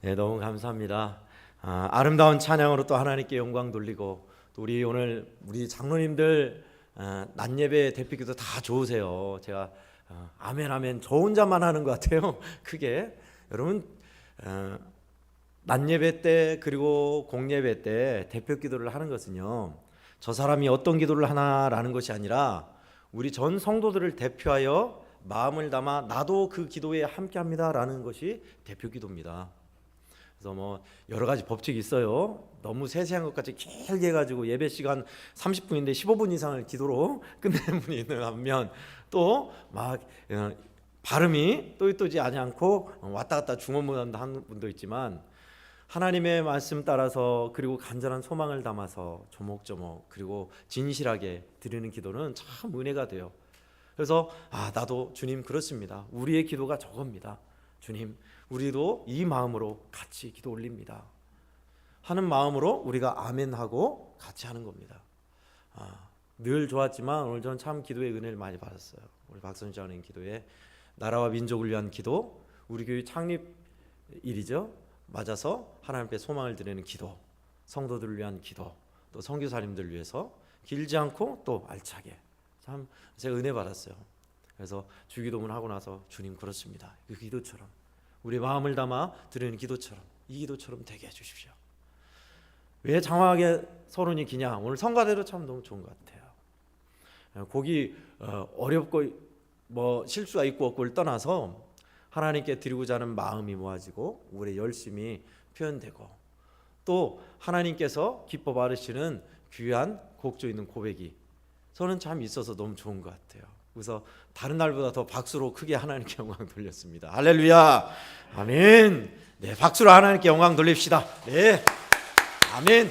네, 너무 감사합니다. 아름다운 찬양으로 또 하나님께 영광 돌리고, 또 우리 장로님들 낮 예배 대표기도 다 좋으세요. 제가 아멘 아멘 저 혼자만 하는 것 같아요. 크게 여러분, 낮 예배 때 그리고 공예배 때 대표 기도를 하는 것은요, 저 사람이 어떤 기도를 하나라는 것이 아니라 우리 전 성도들을 대표하여 마음을 담아 나도 그 기도에 함께합니다라는 것이 대표 기도입니다. 그래서 뭐 여러 가지 법칙이 있어요. 너무 세세한 것까지 길게 해가지고 예배 시간 30분인데 15분 이상을 기도로 끝내는 분이 있는 반면, 또 막 발음이 또이또지 않고 왔다 갔다 중언부언한다 하는 분도 있지만, 하나님의 말씀 따라서 그리고 간절한 소망을 담아서 조목조목 그리고 진실하게 드리는 기도는 참 은혜가 돼요. 그래서 나도 주님 그렇습니다. 우리의 기도가 저겁니다. 주님, 우리도 이 마음으로 같이 기도 올립니다 하는 마음으로 우리가 아멘하고 같이 하는 겁니다. 늘 좋았지만 오늘 저는 참 기도의 은혜를 많이 받았어요. 우리 박선희 장로님 기도에 나라와 민족을 위한 기도, 우리 교회 창립일이죠. 맞아서 하나님 앞에 소망을 드리는 기도, 성도들을 위한 기도, 또 선교사님들을 위해서 길지 않고 또 알차게, 참 제가 은혜 받았어요. 그래서 주기도문 하고 나서 주님 그렇습니다. 그 기도처럼 우리 마음을 담아 드리는 기도처럼 이 기도처럼 되게 해주십시오. 왜 장황하게 서론이 기냐? 오늘 성가대로 참 너무 좋은 것 같아요. 곡이 어렵고 뭐 실수가 있고 없고를 떠나서 하나님께 드리고자 하는 마음이 모아지고 우리의 열심이 표현되고, 또 하나님께서 기뻐 받으시는 귀한 곡조 있는 고백이 저는 참 있어서 너무 좋은 것 같아요. 그래서 다른 날보다 더 박수로 크게 하나님께 영광 돌렸습니다. 할렐루야, 아멘. 네, 박수로 하나님께 영광 돌립시다. 네, 아멘.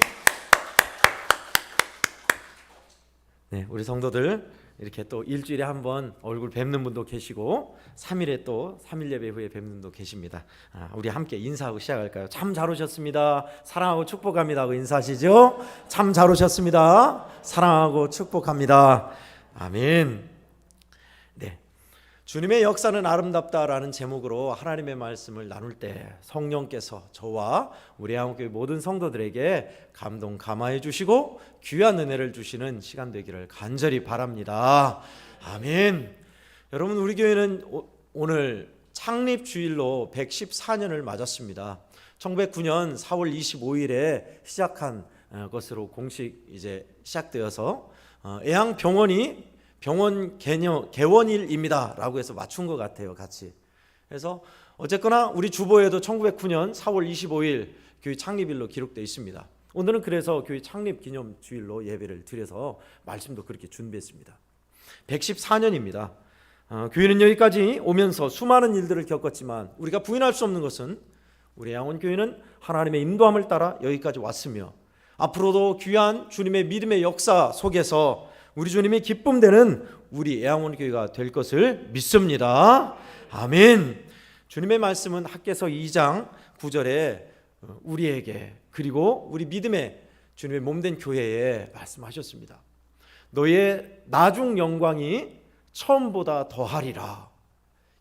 네, 우리 성도들 이렇게 또 일주일에 한 번 얼굴 뵙는 분도 계시고 3일에 또 3일 예배 후에 뵙는 분도 계십니다. 우리 함께 인사하고 시작할까요? 참 잘 오셨습니다. 사랑하고 축복합니다 하고 인사하시죠. 참 잘 오셨습니다. 사랑하고 축복합니다. 아멘. 네, 주님의 역사는 아름답다라는 제목으로 하나님의 말씀을 나눌 때 성령께서 저와 우리 한국교회 모든 성도들에게 감동 감화해 주시고 귀한 은혜를 주시는 시간 되기를 간절히 바랍니다. 아멘. 여러분, 우리 교회는 오늘 창립주일로 114년을 맞았습니다. 1909년 4월 25일에 시작한 것으로 공식 이제 시작되어서 애양병원이 병원 개원일입니다 라고 해서 맞춘 것 같아요, 같이. 그래서 어쨌거나 우리 주보에도 1909년 4월 25일 교회 창립일로 기록되어 있습니다. 오늘은 그래서 교회 창립 기념 주일로 예배를 드려서 말씀도 그렇게 준비했습니다. 114년입니다. 교회는 여기까지 오면서 수많은 일들을 겪었지만 우리가 부인할 수 없는 것은 우리 양원교회는 하나님의 인도함을 따라 여기까지 왔으며, 앞으로도 귀한 주님의 믿음의 역사 속에서 우리 주님이 기쁨되는 우리 애양원교회가 될 것을 믿습니다. 아멘. 주님의 말씀은 학개서 2장 9절에 우리에게, 그리고 우리 믿음의 주님의 몸된 교회에 말씀하셨습니다. 너의 나중 영광이 처음보다 더하리라.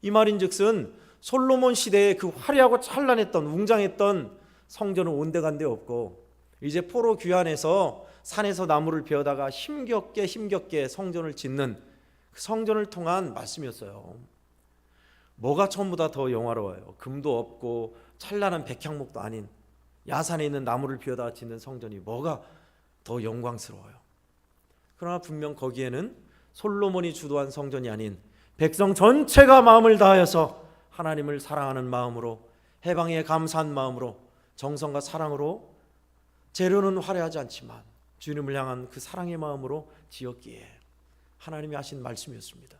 이 말인즉슨 솔로몬 시대에 그 화려하고 찬란했던 웅장했던 성전은 온데간데 없고, 이제 포로 귀환해서 산에서 나무를 베어다가 힘겹게 성전을 짓는 그 성전을 통한 말씀이었어요. 뭐가 처음보다 더 영화로워요? 금도 없고 찬란한 백향목도 아닌 야산에 있는 나무를 베어다가 짓는 성전이 뭐가 더 영광스러워요? 그러나 분명 거기에는 솔로몬이 주도한 성전이 아닌 백성 전체가 마음을 다하여서 하나님을 사랑하는 마음으로, 해방에 감사한 마음으로, 정성과 사랑으로, 재료는 화려하지 않지만 주님을 향한 그 사랑의 마음으로 지었기에 하나님이 하신 말씀이었습니다.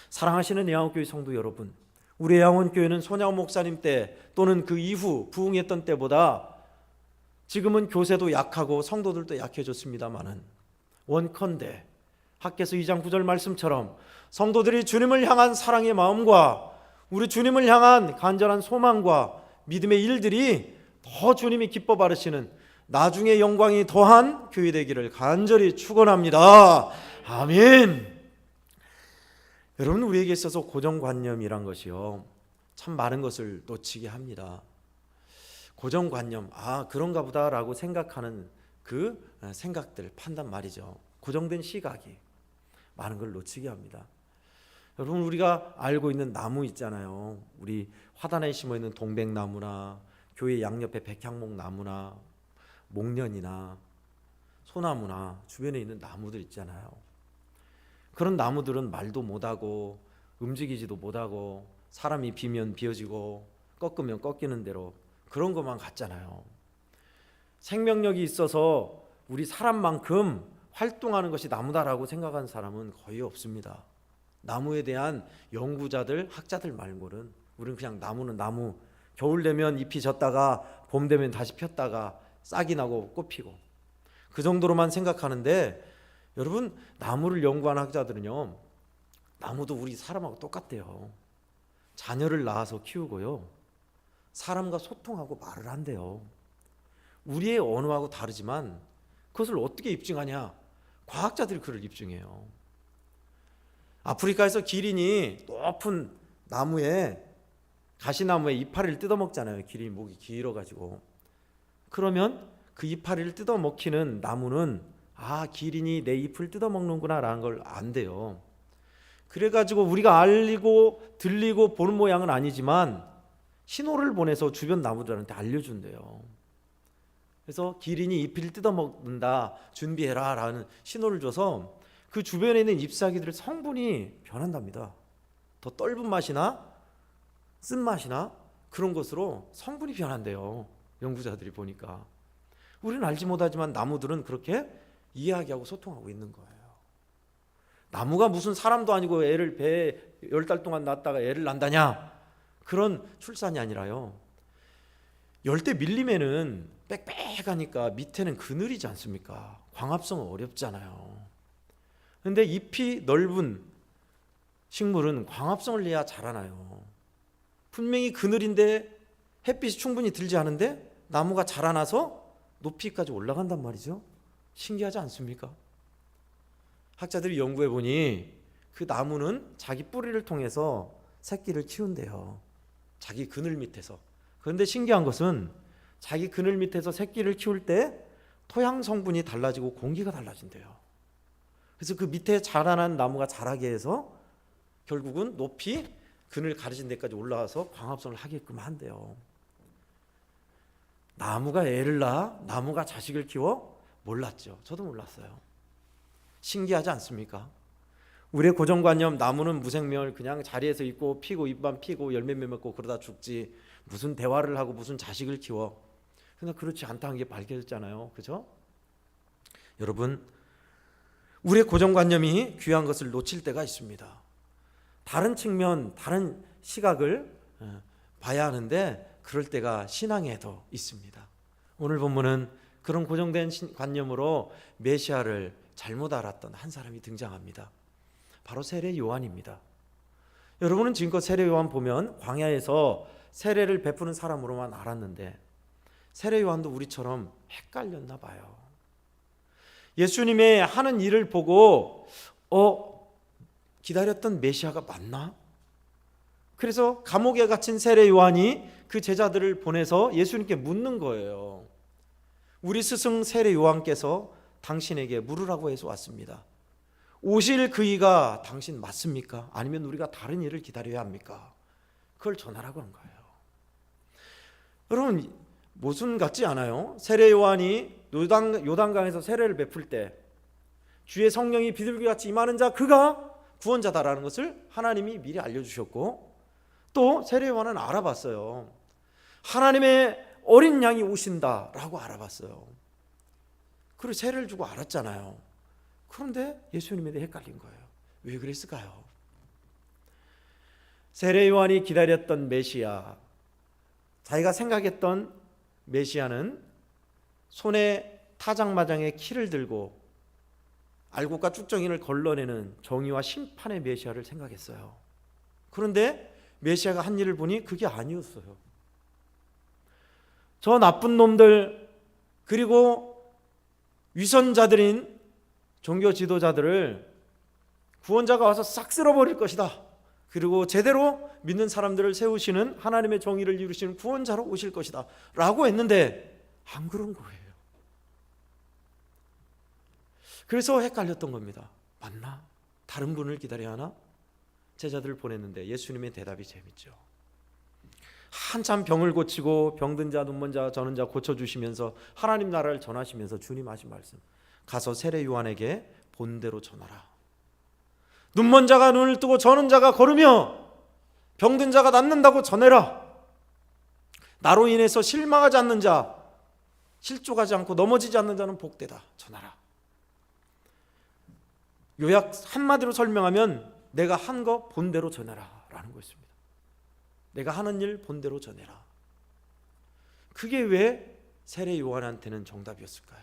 사랑하시는 애양원교회 성도 여러분, 우리 애양원교회는 손양원 목사님 때 또는 그 이후 부흥했던 때보다 지금은 교세도 약하고 성도들도 약해졌습니다마는, 원컨대 학개서 2장 9절 말씀처럼 성도들이 주님을 향한 사랑의 마음과 우리 주님을 향한 간절한 소망과 믿음의 일들이 더 주님이 기뻐 받으시는 나중에 영광이 더한 교회 되기를 간절히 축원합니다. 아멘. 여러분, 우리에게 있어서 고정관념이란 것이요, 참 많은 것을 놓치게 합니다. 고정관념, 그런가 보다라고 생각하는 그 생각들, 판단 말이죠. 고정된 시각이 많은 걸 놓치게 합니다. 여러분, 우리가 알고 있는 나무 있잖아요. 우리 화단에 심어 있는 동백나무나 교회 양옆에 백향목 나무나 목련이나 소나무나 주변에 있는 나무들 있잖아요. 그런 나무들은 말도 못하고 움직이지도 못하고 사람이 비면 비어지고 꺾으면 꺾이는 대로 그런 것만 같잖아요. 생명력이 있어서 우리 사람만큼 활동하는 것이 나무다라고 생각하는 사람은 거의 없습니다. 나무에 대한 연구자들, 학자들 말고는 우리는 그냥 나무는 나무, 겨울 되면 잎이 졌다가 봄 되면 다시 폈다가 싹이 나고 꽃 피고 그 정도로만 생각하는데, 여러분, 나무를 연구하는 학자들은요, 나무도 우리 사람하고 똑같대요. 자녀를 낳아서 키우고요, 사람과 소통하고 말을 한대요. 우리의 언어하고 다르지만 그것을 어떻게 입증하냐? 과학자들이 그걸 입증해요. 아프리카에서 기린이 높은 나무에, 가시나무에 이파리를 뜯어먹잖아요. 기린이 목이 길어가지고. 그러면 그 이파리를 뜯어먹히는 나무는 기린이 내 잎을 뜯어먹는구나 라는 걸 안대요. 그래가지고 우리가 알리고 들리고 보는 모양은 아니지만 신호를 보내서 주변 나무들한테 알려준대요. 그래서 기린이 잎을 뜯어먹는다, 준비해라 라는 신호를 줘서 그 주변에 있는 잎사귀들의 성분이 변한답니다. 더 떫은 맛이나 쓴맛이나 그런 것으로 성분이 변한대요. 연구자들이 보니까. 우리는 알지 못하지만 나무들은 그렇게 이야기하고 소통하고 있는 거예요. 나무가 무슨 사람도 아니고 애를 배에 10달 동안 낳았다가 애를 낳는다냐, 그런 출산이 아니라요, 열대 밀림에는 빽빽하니까 밑에는 그늘이지 않습니까? 광합성은 어렵잖아요. 그런데 잎이 넓은 식물은 광합성을 내야 자라나요. 분명히 그늘인데 햇빛이 충분히 들지 않은데 나무가 자라나서 높이까지 올라간단 말이죠. 신기하지 않습니까? 학자들이 연구해 보니 그 나무는 자기 뿌리를 통해서 새끼를 키운대요. 자기 그늘 밑에서. 그런데 신기한 것은 자기 그늘 밑에서 새끼를 키울 때 토양 성분이 달라지고 공기가 달라진대요. 그래서 그 밑에 자라난 나무가 자라게 해서 결국은 높이 그늘 가려진 데까지 올라와서 광합성을 하게끔 한대요. 나무가 애를 낳아? 나무가 자식을 키워? 몰랐죠. 저도 몰랐어요. 신기하지 않습니까? 우리의 고정관념, 나무는 무생명을 그냥 자리에서 있고 피고 잎만 피고 열매 맺고 그러다 죽지, 무슨 대화를 하고 무슨 자식을 키워. 그러나 그렇지 않다는 게 밝혀졌잖아요. 그죠? 여러분, 우리의 고정관념이 귀한 것을 놓칠 때가 있습니다. 다른 측면, 다른 시각을 봐야 하는데 그럴 때가 신앙에도 있습니다. 오늘 본문은 그런 고정된 관념으로 메시아를 잘못 알았던 한 사람이 등장합니다. 바로 세례 요한입니다. 여러분은 지금껏 세례 요한 보면 광야에서 세례를 베푸는 사람으로만 알았는데 세례 요한도 우리처럼 헷갈렸나 봐요. 예수님의 하는 일을 보고 기다렸던 메시아가 맞나? 그래서 감옥에 갇힌 세례 요한이 그 제자들을 보내서 예수님께 묻는 거예요. 우리 스승 세례 요한께서 당신에게 물으라고 해서 왔습니다. 오실 그이가 당신 맞습니까? 아니면 우리가 다른 일을 기다려야 합니까? 그걸 전하라고 한 거예요. 여러분, 모순 같지 않아요? 세례 요한이 요단강에서 세례를 베풀 때 주의 성령이 비둘기같이 임하는 자, 그가 구원자다라는 것을 하나님이 미리 알려주셨고, 또 세례 요한은 알아봤어요. 하나님의 어린 양이 오신다라고 알아봤어요. 그리고 세례를 주고 알았잖아요. 그런데 예수님에 대해 헷갈린 거예요. 왜 그랬을까요? 세례 요한이 기다렸던 메시아, 자기가 생각했던 메시아는 손에 타작마장의 키를 들고 알곡과 쭉정이를 걸러내는 정의와 심판의 메시아를 생각했어요. 그런데 메시아가 한 일을 보니 그게 아니었어요. 저 나쁜 놈들, 그리고 위선자들인 종교 지도자들을 구원자가 와서 싹 쓸어버릴 것이다, 그리고 제대로 믿는 사람들을 세우시는, 하나님의 정의를 이루시는 구원자로 오실 것이다 라고 했는데 안 그런 거예요. 그래서 헷갈렸던 겁니다. 맞나? 다른 분을 기다려야 하나? 제자들을 보냈는데 예수님의 대답이 재밌죠. 한참 병을 고치고 병든 자, 눈먼 자, 저는 자 고쳐주시면서 하나님 나라를 전하시면서 주님 하신 말씀, 가서 세례 요한에게 본대로 전하라. 눈먼 자가 눈을 뜨고 저는 자가 걸으며 병든 자가 낫는다고 전해라. 나로 인해서 실망하지 않는 자, 실족하지 않고 넘어지지 않는 자는 복되다. 전하라. 요약 한마디로 설명하면 내가 한 거 본대로 전해라 라는 것입니다. 내가 하는 일 본대로 전해라. 그게 왜 세례 요한한테는 정답이었을까요?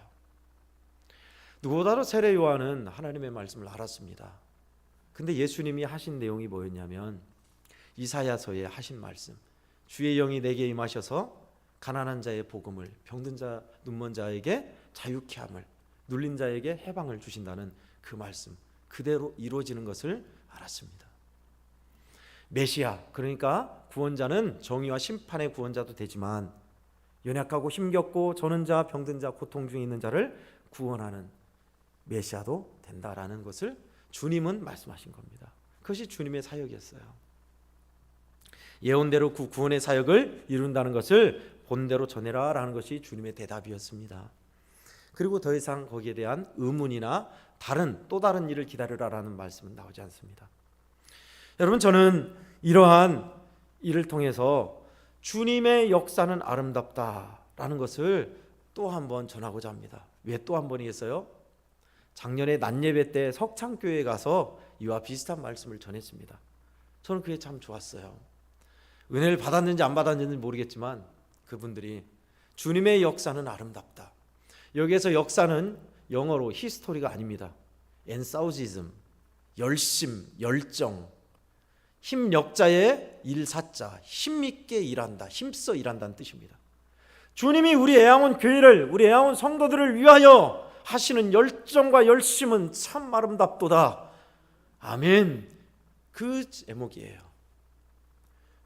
누구보다도 세례 요한은 하나님의 말씀을 알았습니다. 근데 예수님이 하신 내용이 뭐였냐면 이사야서에 하신 말씀, 주의 영이 내게 임하셔서 가난한 자의 복음을, 병든 자, 눈먼 자에게 자유케 함을, 눌린 자에게 해방을 주신다는 그 말씀 그대로 이루어지는 것을 알았습니다. 메시아, 그러니까 구원자는 정의와 심판의 구원자도 되지만 연약하고 힘겹고 저는 자, 병든 자, 고통 중에 있는 자를 구원하는 메시아도 된다라는 것을 주님은 말씀하신 겁니다. 그것이 주님의 사역이었어요. 예언대로 그 구원의 사역을 이룬다는 것을 본대로 전해라 라는 것이 주님의 대답이었습니다. 그리고 더 이상 거기에 대한 의문이나 또 다른 일을 기다리라라는 말씀은 나오지 않습니다. 여러분, 저는 이러한 일을 통해서 주님의 역사는 아름답다라는 것을 또 한 번 전하고자 합니다. 왜 또 한 번이겠어요? 작년에 낮예배 때 석창교회에 가서 이와 비슷한 말씀을 전했습니다. 저는 그게 참 좋았어요. 은혜를 받았는지 안 받았는지 모르겠지만 그분들이 주님의 역사는 아름답다. 여기에서 역사는 영어로 히스토리가 아닙니다. 엔사우지즘, 열심, 열정, 힘역자의 일사자, 힘있게 일한다, 힘써 일한다는 뜻입니다. 주님이 우리 애양원 교회를, 우리 애양원 성도들을 위하여 하시는 열정과 열심은 참 아름답도다. 아멘. 그 제목이에요.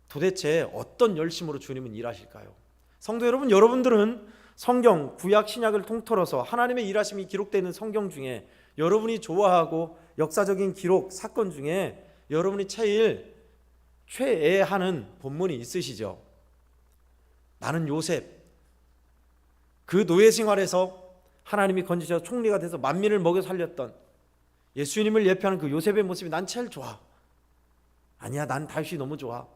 도대체 어떤 열심으로 주님은 일하실까요? 성도 여러분, 여러분들은 성경, 구약, 신약을 통틀어서 하나님의 일하심이 기록되어 있는 성경 중에 여러분이 좋아하고 역사적인 기록, 사건 중에 여러분이 제일 최애하는 본문이 있으시죠? 나는 요셉, 그 노예 생활에서 하나님이 건지셔서 총리가 돼서 만민을 먹여 살렸던 예수님을 예표하는 그 요셉의 모습이 난 제일 좋아. 아니야, 난 다윗이 너무 좋아.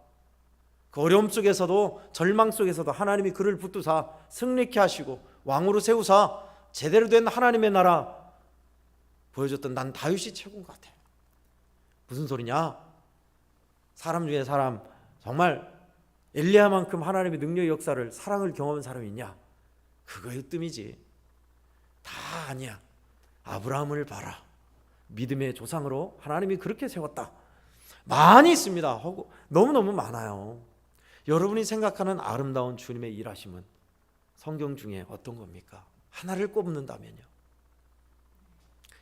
그 어려움 속에서도, 절망 속에서도 하나님이 그를 붙드사 승리케 하시고 왕으로 세우사 제대로 된 하나님의 나라 보여줬던 난 다윗이 최고인 것 같아. 무슨 소리냐? 사람 중에 사람, 정말 엘리야만큼 하나님의 능력의 역사를, 사랑을 경험한 사람이 있냐? 그거의 으뜸이지. 다 아니야. 아브라함을 봐라. 믿음의 조상으로 하나님이 그렇게 세웠다. 많이 있습니다. 너무너무 많아요. 여러분이 생각하는 아름다운 주님의 일하심은 성경 중에 어떤 겁니까? 하나를 꼽는다면요.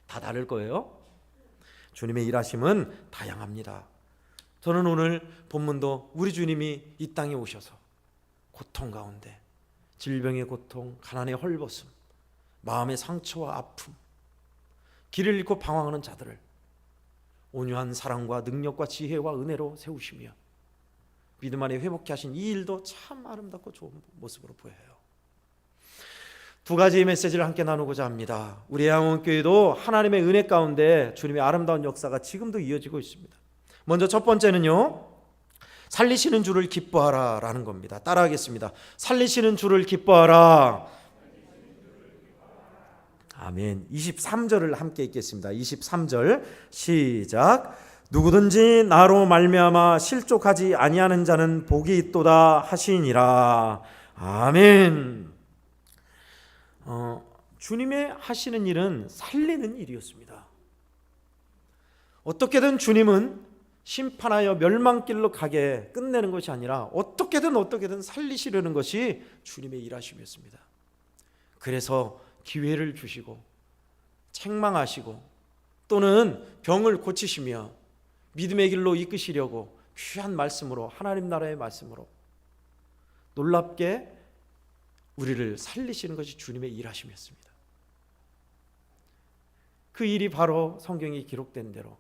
다 다를 거예요. 주님의 일하심은 다양합니다. 저는 오늘 본문도 우리 주님이 이 땅에 오셔서 고통 가운데, 질병의 고통, 가난의 헐벗음, 마음의 상처와 아픔, 길을 잃고 방황하는 자들을 온유한 사랑과 능력과 지혜와 은혜로 세우시며 믿음 안에 회복케 하신 이 일도 참 아름답고 좋은 모습으로 보여요. 두 가지의 메시지를 함께 나누고자 합니다. 우리 애양원교회도 하나님의 은혜 가운데 주님의 아름다운 역사가 지금도 이어지고 있습니다. 먼저 첫 번째는요, 살리시는 주를 기뻐하라 라는 겁니다. 따라하겠습니다. 살리시는 주를 기뻐하라. 아멘. 23절을 함께 읽겠습니다. 23절 시작. 누구든지 나로 말미암아 실족하지 아니하는 자는 복이 있도다 하시니라. 아멘. 주님의 하시는 일은 살리는 일이었습니다. 어떻게든 주님은 심판하여 멸망길로 가게 끝내는 것이 아니라 어떻게든 살리시려는 것이 주님의 일하심이었습니다. 그래서 기회를 주시고 책망하시고 또는 병을 고치시며 믿음의 길로 이끄시려고 귀한 말씀으로, 하나님 나라의 말씀으로 놀랍게 우리를 살리시는 것이 주님의 일하심이었습니다. 그 일이 바로 성경에 기록된 대로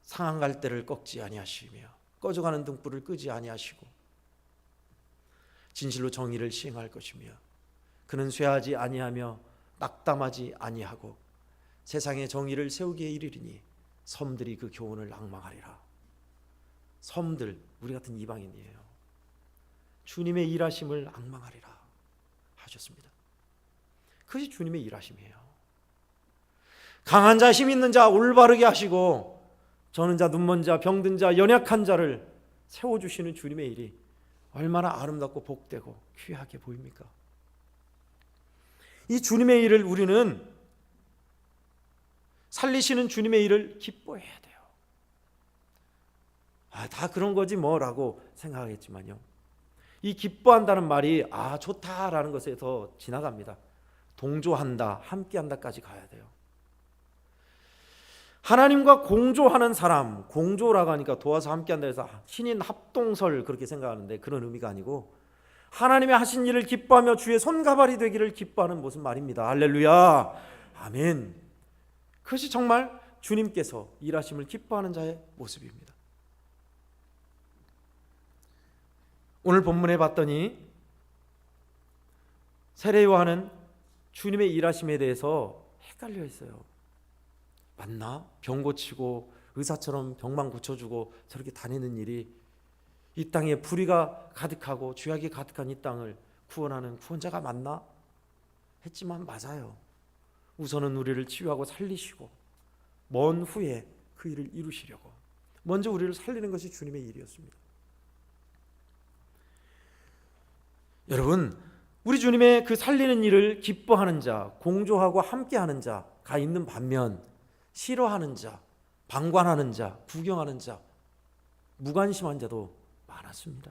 상한 갈대를 꺾지 아니하시며 꺼져가는 등불을 끄지 아니하시고 진실로 정의를 시행할 것이며 그는 쇠하지 아니하며 낙담하지 아니하고 세상에 정의를 세우기에 이르리니 섬들이 그 교훈을 앙망하리라. 섬들, 우리 같은 이방인이에요. 주님의 일하심을 앙망하리라 하셨습니다. 그것이 주님의 일하심이에요. 강한 자, 힘 있는 자 올바르게 하시고 저는 자, 눈먼 자, 병든 자, 연약한 자를 세워주시는 주님의 일이 얼마나 아름답고 복되고 귀하게 보입니까? 이 주님의 일을 우리는, 살리시는 주님의 일을 기뻐해야 돼요. 다 그런 거지 뭐라고 생각하겠지만요, 이 기뻐한다는 말이 좋다라는 것에 더 지나갑니다. 동조한다, 함께한다까지 가야 돼요. 하나님과 공조하는 사람, 공조라고 하니까 도와서 함께한다 해서 신인 합동설 그렇게 생각하는데 그런 의미가 아니고 하나님의 하신 일을 기뻐하며 주의 손가발이 되기를 기뻐하는 무슨 말입니다. 할렐루야, 아멘. 그것이 정말 주님께서 일하심을 기뻐하는 자의 모습입니다. 오늘 본문에 봤더니 세례 요한은 주님의 일하심에 대해서 헷갈려 있어요. 맞나? 병 고치고 의사처럼 병만 고쳐주고 저렇게 다니는 일이 이 땅에 불의가 가득하고 죄악이 가득한 이 땅을 구원하는 구원자가 맞나? 했지만 맞아요. 우선은 우리를 치유하고 살리시고 먼 후에 그 일을 이루시려고 먼저 우리를 살리는 것이 주님의 일이었습니다. 여러분, 우리 주님의 그 살리는 일을 기뻐하는 자, 공조하고 함께하는 자가 있는 반면 싫어하는 자, 방관하는 자, 구경하는 자, 무관심한 자도 많았습니다.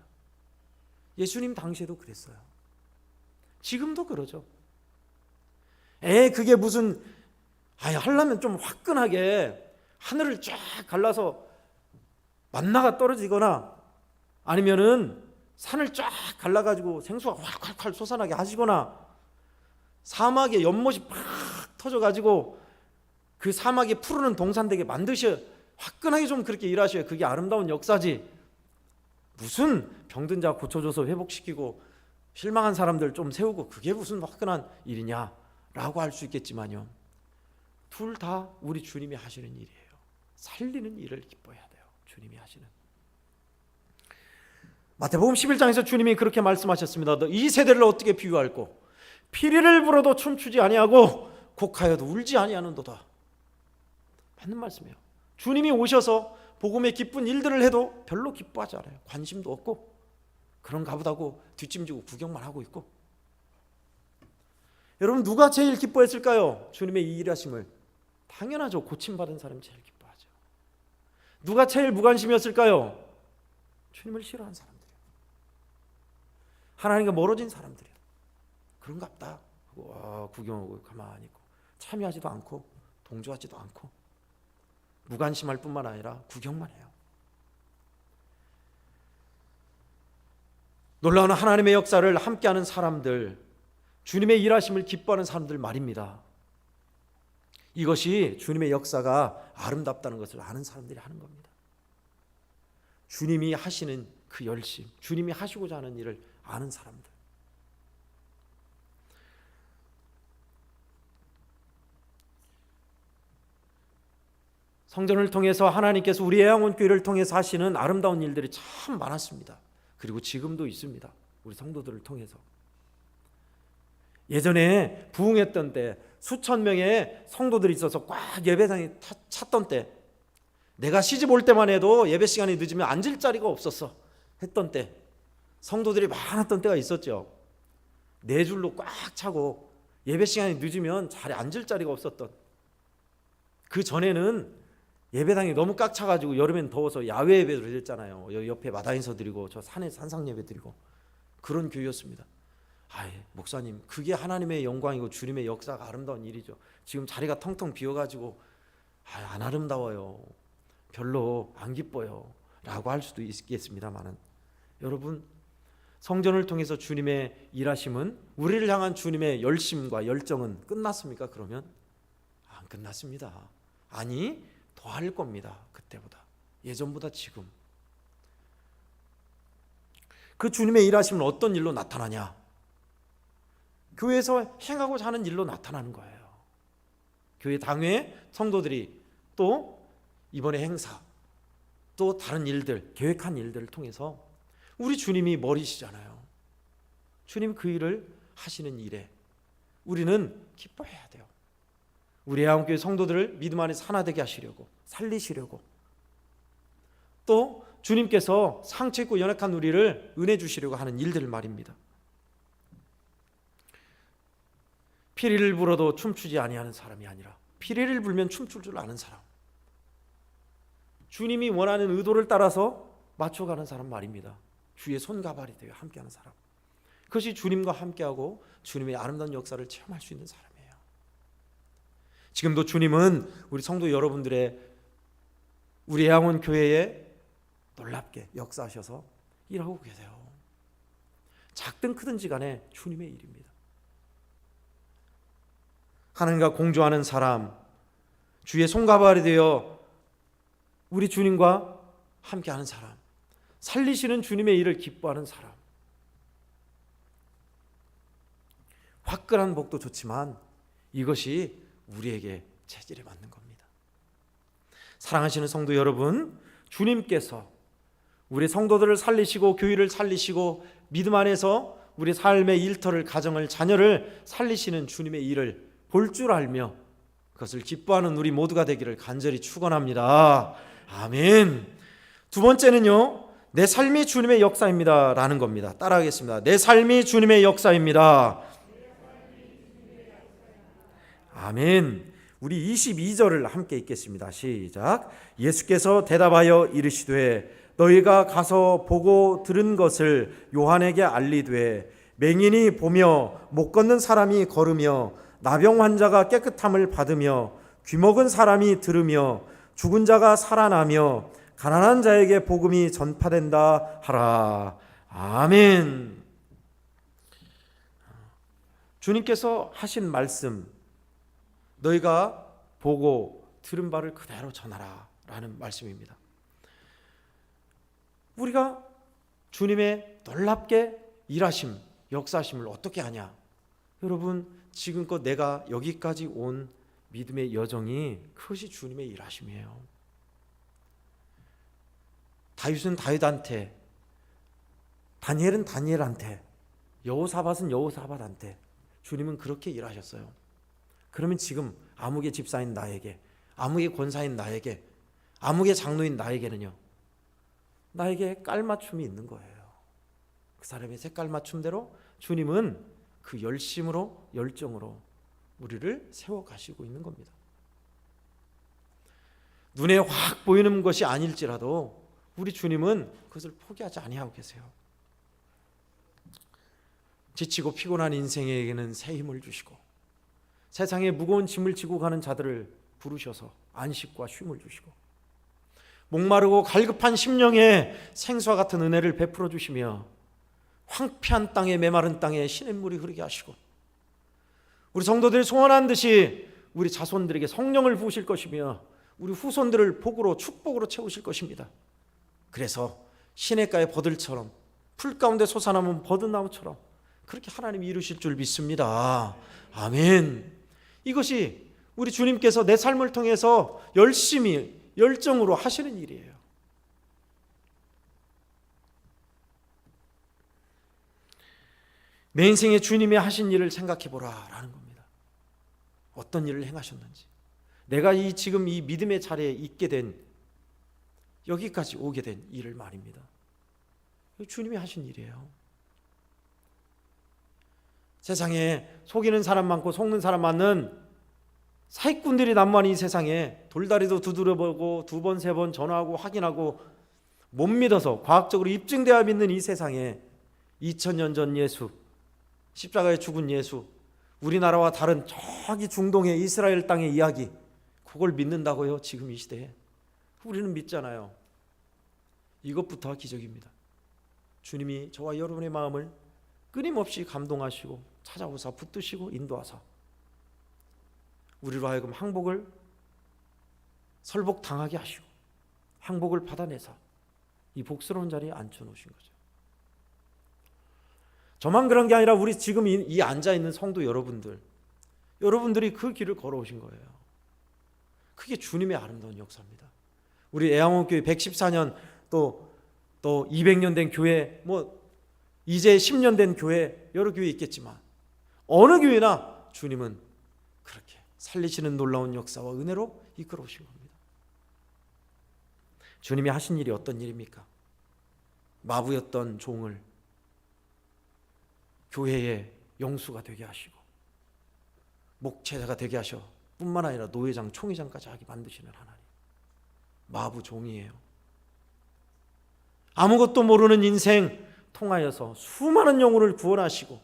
예수님 당시에도 그랬어요. 지금도 그러죠. 그게 무슨 하려면 좀 화끈하게 하늘을 쫙 갈라서 만나가 떨어지거나 아니면은 산을 쫙 갈라가지고 생수가 활활활 솟아나게 하시거나 사막에 연못이 팍 터져가지고 그 사막이 푸르는 동산 되게 만드셔 화끈하게 좀 그렇게 일하셔야 그게 아름다운 역사지. 무슨 병든 자 고쳐줘서 회복시키고 실망한 사람들 좀 세우고 그게 무슨 화끈한 일이냐라고 할 수 있겠지만요, 둘 다 우리 주님이 하시는 일이에요. 살리는 일을 기뻐해야 돼요. 주님이 하시는. 마태복음 11장에서 주님이 그렇게 말씀하셨습니다. 너 이 세대를 어떻게 비유할꼬? 피리를 불어도 춤추지 아니하고 곡하여도 울지 아니하는도다. 맞는 말씀이에요. 주님이 오셔서 복음의 기쁜 일들을 해도 별로 기뻐하지 않아요. 관심도 없고 그런가 보다고 뒷짐지고 구경만 하고 있고. 여러분, 누가 제일 기뻐했을까요? 주님의 이 일하심을. 당연하죠. 고침받은 사람이 제일 기뻐하죠. 누가 제일 무관심이었을까요? 주님을 싫어하는 사람들이에요. 하나님과 멀어진 사람들이에요. 그런가 보다 하고 구경하고 가만히 있고 참여하지도 않고 동조하지도 않고 무관심할 뿐만 아니라 구경만 해요. 놀라운 하나님의 역사를 함께하는 사람들, 주님의 일하심을 기뻐하는 사람들 말입니다. 이것이 주님의 역사가 아름답다는 것을 아는 사람들이 하는 겁니다. 주님이 하시는 그 열심, 주님이 하시고자 하는 일을 아는 사람들. 성전을 통해서 하나님께서 우리 애양원교회를 통해서 하시는 아름다운 일들이 참 많았습니다. 그리고 지금도 있습니다. 우리 성도들을 통해서. 예전에 부흥했던 때 수천 명의 성도들이 있어서 꽉 예배당에 찼던 때, 내가 시집 올 때만 해도 예배 시간이 늦으면 앉을 자리가 없었어 했던 때, 성도들이 많았던 때가 있었죠. 네 줄로 꽉 차고 예배 시간이 늦으면 자리에 앉을 자리가 없었던. 그 전에는 예배당이 너무 꽉 차가지고 여름엔 더워서 야외 예배를 드렸잖아요. 여기 옆에 마당에서 드리고 저 산에 산상 예배 드리고 그런 교회였습니다. 목사님, 그게 하나님의 영광이고 주님의 역사가 아름다운 일이죠. 지금 자리가 텅텅 비어가지고 안 아름다워요. 별로 안 기뻐요. 라고 할 수도 있겠습니다만은, 여러분, 성전을 통해서 주님의 일하심은, 우리를 향한 주님의 열심과 열정은 끝났습니까? 그러면 안 끝났습니다. 아니, 더할 겁니다. 그때보다, 예전보다 지금. 그 주님의 일하심은 어떤 일로 나타나냐? 교회에서 행하고자 하는 일로 나타나는 거예요. 교회 당회 성도들이 또 이번에 행사, 또 다른 일들, 계획한 일들을 통해서 우리 주님이 머리시잖아요. 주님 그 일을 하시는 일에 우리는 기뻐해야 돼요. 우리 애한교회 성도들을 믿음 안에서 하나 되게 하시려고, 살리시려고, 또 주님께서 상처 있고 연약한 우리를 은혜 주시려고 하는 일들을 말입니다. 피리를 불어도 춤추지 아니하는 사람이 아니라 피리를 불면 춤출 줄 아는 사람, 주님이 원하는 의도를 따라서 맞춰가는 사람 말입니다. 주의 손가발이 되어 함께하는 사람, 그것이 주님과 함께하고 주님의 아름다운 역사를 체험할 수 있는 사람이에요. 지금도 주님은 우리 성도 여러분들의, 우리 애양원 교회에 놀랍게 역사하셔서 일하고 계세요. 작든 크든지 간에 주님의 일입니다. 하나님과 공조하는 사람, 주의 손가발이 되어 우리 주님과 함께하는 사람, 살리시는 주님의 일을 기뻐하는 사람. 화끈한 복도 좋지만 이것이 우리에게 체질에 맞는 겁니다. 사랑하시는 성도 여러분, 주님께서 우리 성도들을 살리시고 교회를 살리시고 믿음 안에서 우리 삶의 일터를, 가정을, 자녀를 살리시는 주님의 일을 볼 줄 알며 그것을 기뻐하는 우리 모두가 되기를 간절히 축원합니다. 아멘. 두 번째는요, 내 삶이 주님의 역사입니다 라는 겁니다. 따라하겠습니다. 내 삶이 주님의 역사입니다. 아멘. 우리 22절을 함께 읽겠습니다. 시작. 예수께서 대답하여 이르시되 너희가 가서 보고 들은 것을 요한에게 알리되 맹인이 보며 못 걷는 사람이 걸으며 나병 환자가 깨끗함을 받으며 귀먹은 사람이 들으며 죽은 자가 살아나며 가난한 자에게 복음이 전파된다 하라. 아멘. 주님께서 하신 말씀, 너희가 보고 들은 바를 그대로 전하라 라는 말씀입니다. 우리가 주님의 놀랍게 일하심, 역사하심을 어떻게 하냐? 여러분, 지금껏 내가 여기까지 온 믿음의 여정이 그것이 주님의 일하심이에요. 다윗은 다윗한테, 다니엘은 다니엘한테, 여호사밧은 여호사밧한테 주님은 그렇게 일하셨어요. 그러면 지금 아무개 집사인 나에게, 아무개 권사인 나에게, 아무개 장로인 나에게는요, 나에게 깔맞춤이 있는 거예요. 그 사람의 색깔 맞춤대로 주님은 그 열심으로, 열정으로 우리를 세워가시고 있는 겁니다. 눈에 확 보이는 것이 아닐지라도 우리 주님은 그것을 포기하지 아니하고 계세요. 지치고 피곤한 인생에게는 새 힘을 주시고 세상에 무거운 짐을 지고 가는 자들을 부르셔서 안식과 쉼을 주시고 목마르고 갈급한 심령에 생수와 같은 은혜를 베풀어 주시며 황폐한 땅에, 메마른 땅에 시냇물이 흐르게 하시고 우리 성도들이 소원한 듯이 우리 자손들에게 성령을 부으실 것이며 우리 후손들을 복으로, 축복으로 채우실 것입니다. 그래서 시냇가의 버들처럼, 풀 가운데 솟아나는 버드나무처럼 그렇게 하나님이 이루실 줄 믿습니다. 아멘. 이것이 우리 주님께서 내 삶을 통해서 열심히, 열정으로 하시는 일이에요. 내 인생에 주님이 하신 일을 생각해 보라 라는 겁니다. 어떤 일을 행하셨는지, 내가 지금 이 믿음의 자리에 있게 된, 여기까지 오게 된 일을 말입니다. 주님이 하신 일이에요. 세상에 속이는 사람 많고 속는 사람 많은 사기꾼들이 난무하는 이 세상에 돌다리도 두드려보고 두 번, 세 번 전화하고 확인하고 못 믿어서 과학적으로 입증되어 믿는 이 세상에 2000년 전 예수, 십자가에 죽은 예수, 우리나라와 다른 저기 중동의 이스라엘 땅의 이야기, 그걸 믿는다고요? 지금 이 시대에 우리는 믿잖아요. 이것부터 기적입니다. 주님이 저와 여러분의 마음을 끊임없이 감동하시고 찾아오사 붙드시고 인도하사 우리로 하여금 항복을 설복당하게 하시고 항복을 받아내사 이 복스러운 자리에 앉혀놓으신 거죠. 저만 그런 게 아니라 우리 지금 이 앉아있는 성도 여러분들이 그 길을 걸어오신 거예요. 그게 주님의 아름다운 역사입니다. 우리 애양원교회 114년 또 200년 된 교회, 이제 10년 된 교회, 여러 교회 있겠지만 어느 교회나 주님은 그렇게 살리시는 놀라운 역사와 은혜로 이끌어 오신 겁니다. 주님이 하신 일이 어떤 일입니까? 마부였던 종을 교회의 영수가 되게 하시고 목회자가 되게 하셔 뿐만 아니라 노회장, 총회장까지 하게 만드시는 하나님. 마부 종이에요. 아무것도 모르는 인생 통하여서 수많은 영혼을 구원하시고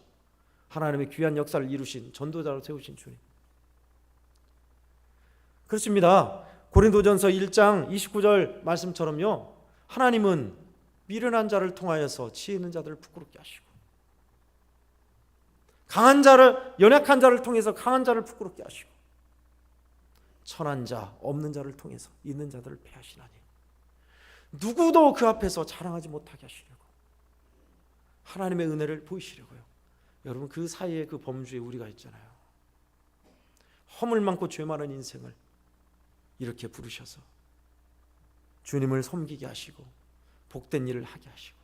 하나님의 귀한 역사를 이루신 전도자로 세우신 주님. 그렇습니다. 고린도전서 1장 29절 말씀처럼요, 하나님은 미련한 자를 통하여서 지혜 있는 자들을 부끄럽게 하시고 연약한 자를 통해서 강한 자를 부끄럽게 하시고 천한 자, 없는 자를 통해서 있는 자들을 패하시나니 누구도 그 앞에서 자랑하지 못하게 하시려고 하나님의 은혜를 보이시려고요. 여러분, 그 사이에 그 범주에 우리가 있잖아요. 허물 많고 죄 많은 인생을 이렇게 부르셔서 주님을 섬기게 하시고 복된 일을 하게 하시고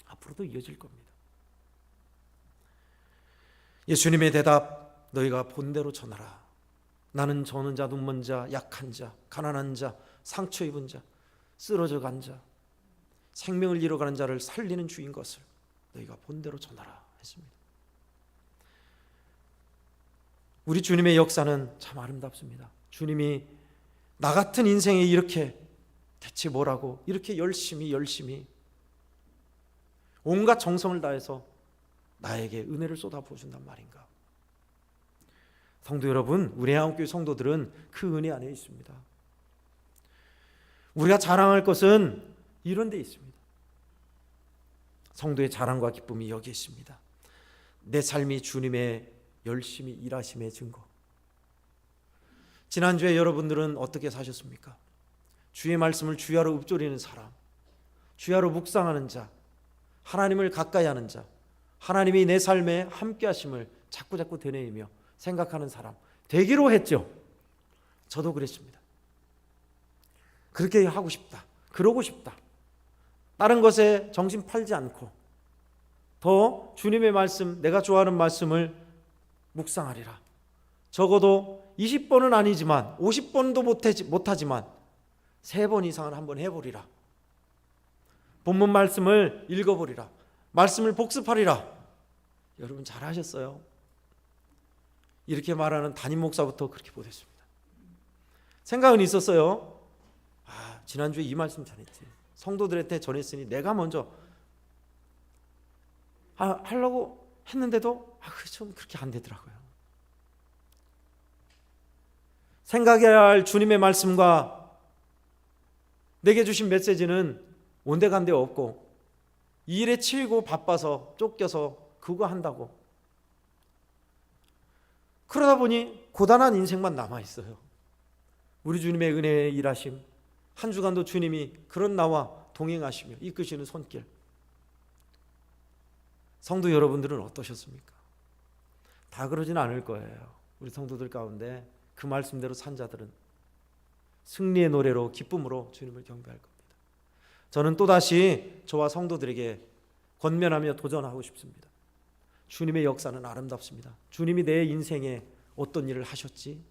앞으로도 이어질 겁니다. 예수님의 대답, 너희가 본대로 전하라. 나는 저는 자, 눈먼 자, 약한 자, 가난한 자, 상처 입은 자, 쓰러져 간 자, 생명을 잃어가는 자를 살리는 주인 것을 너희가 본대로 전하라 했습니다. 우리 주님의 역사는 참 아름답습니다. 주님이 나 같은 인생에 이렇게 대체 뭐라고 이렇게 열심히 온갖 정성을 다해서 나에게 은혜를 쏟아 부어준단 말인가. 성도 여러분, 우리 애양교회 성도들은 그 은혜 안에 있습니다. 우리가 자랑할 것은 이런 데 있습니다. 성도의 자랑과 기쁨이 여기 있습니다. 내 삶이 주님의 열심히 일하심의 증거. 지난주에 여러분들은 어떻게 사셨습니까? 주의 말씀을 주야로 읊조리는 사람, 주야로 묵상하는 자, 하나님을 가까이 하는 자, 하나님이 내 삶에 함께 하심을 자꾸 되뇌이며 생각하는 사람 되기로 했죠. 저도 그랬습니다. 그렇게 하고 싶다, 그러고 싶다. 다른 것에 정신 팔지 않고 더 주님의 말씀, 내가 좋아하는 말씀을 묵상하리라. 적어도 20번은 아니지만 50번도 못하지만 3번 이상은 한번 해보리라. 본문 말씀을 읽어보리라. 말씀을 복습하리라. 여러분 잘하셨어요. 이렇게 말하는 담임 목사부터 그렇게 보냈습니다. 생각은 있었어요. 지난주에 이 말씀 전했지, 성도들한테 전했으니 내가 먼저 하려고 했는데도 좀 그렇게 안 되더라고요. 생각해야 할 주님의 말씀과 내게 주신 메시지는 온데간데 없고 이 일에 치이고 바빠서 쫓겨서 그거 한다고 그러다 보니 고단한 인생만 남아있어요. 우리 주님의 은혜의 일하심, 한 주간도 주님이 그런 나와 동행하시며 이끄시는 손길. 성도 여러분들은 어떠셨습니까? 다 그러진 않을 거예요. 우리 성도들 가운데 그 말씀대로 산 자들은 승리의 노래로 기쁨으로 주님을 경배할 겁니다. 저는 또다시 저와 성도들에게 권면하며 도전하고 싶습니다. 주님의 역사는 아름답습니다. 주님이 내 인생에 어떤 일을 하셨지?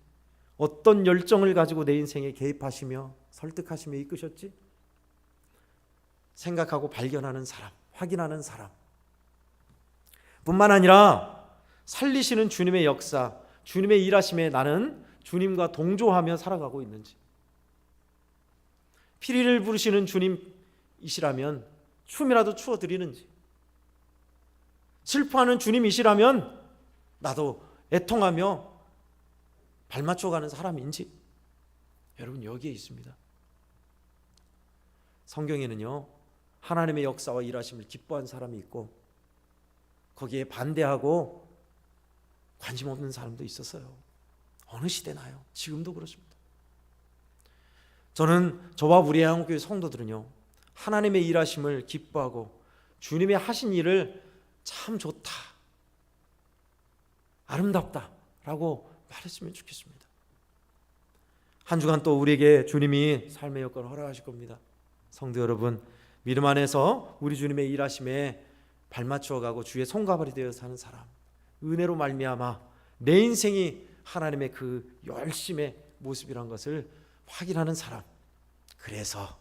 어떤 열정을 가지고 내 인생에 개입하시며 설득하시며 이끄셨지? 생각하고 발견하는 사람, 확인하는 사람 뿐만 아니라 살리시는 주님의 역사, 주님의 일하심에 나는 주님과 동조하며 살아가고 있는지, 피리를 부르시는 주님이시라면 춤이라도 추어드리는지, 슬퍼하는 주님이시라면 나도 애통하며 발맞춰가는 사람인지, 여러분 여기에 있습니다. 성경에는요, 하나님의 역사와 일하심을 기뻐한 사람이 있고 거기에 반대하고 관심 없는 사람도 있었어요. 어느 시대나요? 지금도 그렇습니다. 저는 저와 우리 한국교회 성도들은요, 하나님의 일하심을 기뻐하고 주님의 하신 일을 참 좋다, 아름답다 라고 말했으면 좋겠습니다. 한 주간 또 우리에게 주님이 삶의 여건을 허락하실 겁니다. 성도 여러분, 믿음 안에서 우리 주님의 일하심에 발맞추어 가고 주의 손가발이 되어 사는 사람, 은혜로 말미암아 내 인생이 하나님의 그 열심의 모습이란 것을 확인하는 사람, 그래서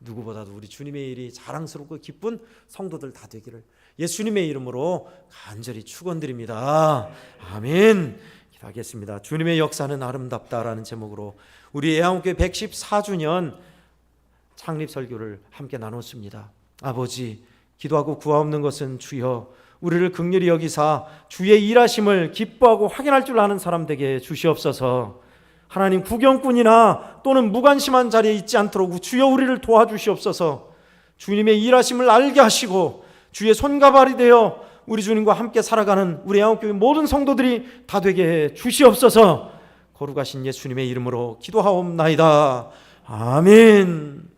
누구보다도 우리 주님의 일이 자랑스럽고 기쁜 성도들 다 되기를 예수님의 이름으로 간절히 축원드립니다. 아멘. 기도하겠습니다. 주님의 역사는 아름답다라는 제목으로 우리 애한국교회 114주년 창립 설교를 함께 나눴습니다. 아버지, 기도하고 구하옵는 것은 주여 우리를 긍휼히 여기사 주의 일하심을 기뻐하고 확인할 줄 아는 사람 되게 주시옵소서. 하나님, 구경꾼이나 또는 무관심한 자리에 있지 않도록 주여 우리를 도와주시옵소서. 주님의 일하심을 알게 하시고 주의 손가발이 되어 우리 주님과 함께 살아가는 우리 애한국교회 모든 성도들이 다 되게 해 주시옵소서. 거룩하신 예수님의 이름으로 기도하옵나이다. 아멘.